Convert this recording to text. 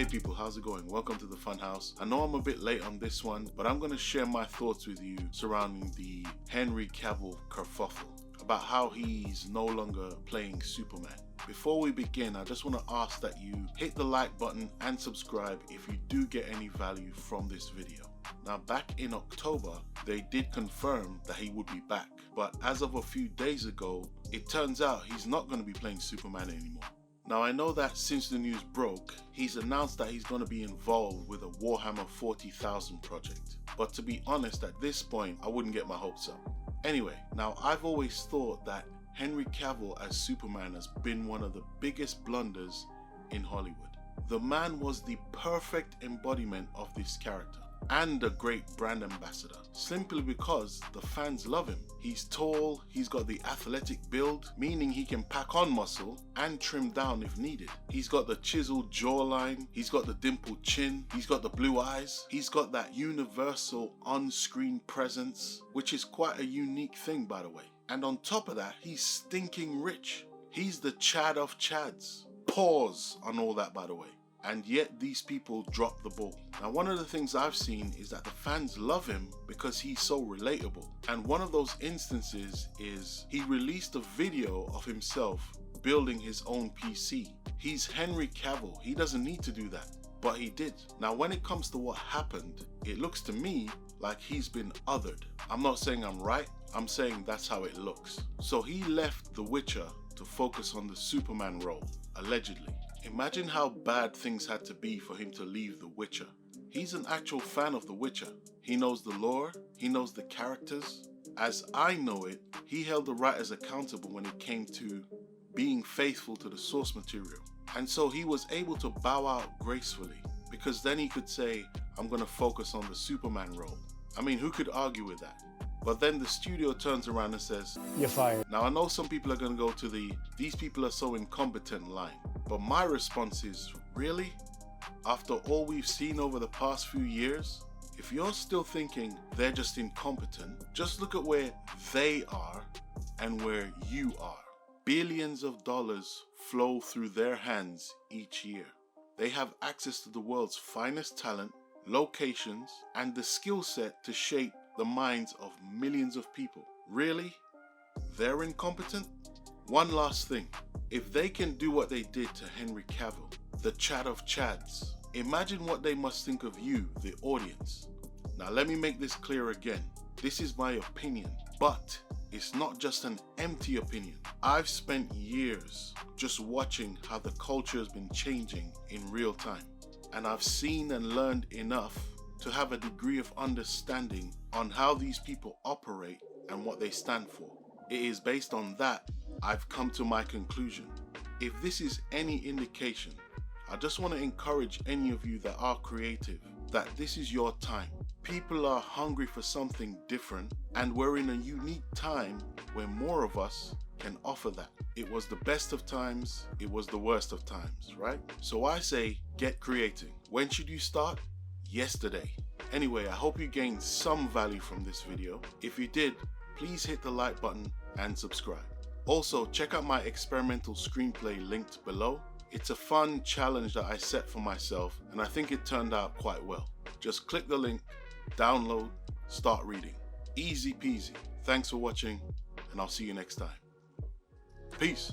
Hey people, how's it going? Welcome to the Funhouse. I know I'm a bit late on this one, but I'm going to share my thoughts with you surrounding the Henry Cavill Kerfuffle, about how he's no longer playing Superman. Before we begin, I just want to ask that you hit the like button and subscribe if you do get any value from this video. Now, back in October, they did confirm that he would be back, but as of a few days ago, it turns out he's not going to be playing Superman anymore. Now, I know that since the news broke, he's announced that he's going to be involved with a Warhammer 40,000 project. But to be honest, at this point, I wouldn't get my hopes up. Anyway, now I've always thought that Henry Cavill as Superman has been one of the biggest blunders in Hollywood. The man was the perfect embodiment of this character and a great brand ambassador, simply because the fans love him. He's tall, he's got the athletic build, meaning he can pack on muscle and trim down if needed. He's got the chiseled jawline, he's got the dimpled chin, he's got the blue eyes, he's got that universal on-screen presence, which is quite a unique thing, by the way. And on top of that, he's stinking rich. He's the Chad of Chads. Pause on all that, by the way. And yet these people drop the ball. Now, one of the things I've seen is that the fans love him because he's so relatable. And one of those instances is he released a video of himself building his own PC. He's Henry Cavill. He doesn't need to do that, but he did. Now, when it comes to what happened, it looks to me like he's been othered. I'm not saying I'm right. I'm saying that's how it looks. So he left The Witcher to focus on the Superman role, allegedly. Imagine how bad things had to be for him to leave The Witcher. He's an actual fan of The Witcher. He knows the lore, he knows the characters. As I know it, he held the writers accountable when it came to being faithful to the source material. And so he was able to bow out gracefully, because then he could say, I'm going to focus on the Superman role. I mean, who could argue with that? But then the studio turns around and says, you're fired. Now, I know some people are going to go to these people are so incompetent line. But my response is, really? After all we've seen over the past few years, if you're still thinking they're just incompetent, just look at where they are and where you are. Billions of dollars flow through their hands each year. They have access to the world's finest talent, locations, and the skill set to shape the minds of millions of people. Really? They're incompetent? One last thing. If they can do what they did to Henry Cavill, the Chad of Chads, imagine what they must think of you, the audience. Now let me make this clear again. This is my opinion, but it's not just an empty opinion. I've spent years just watching how the culture has been changing in real time, and I've seen and learned enough to have a degree of understanding on how these people operate and what they stand for. It is based on that I've come to my conclusion. If this is any indication, I just want to encourage any of you that are creative that this is your time. People are hungry for something different, and we're in a unique time where more of us can offer that. It was the best of times, it was the worst of times, right? So I say, get creating. When should you start? Yesterday. Anyway, I hope you gained some value from this video. If you did, please hit the like button and subscribe. Also, check out my experimental screenplay linked below. It's a fun challenge that I set for myself, and I think it turned out quite well. Just click the link, download, start reading. Easy peasy. Thanks for watching, and I'll see you next time. Peace.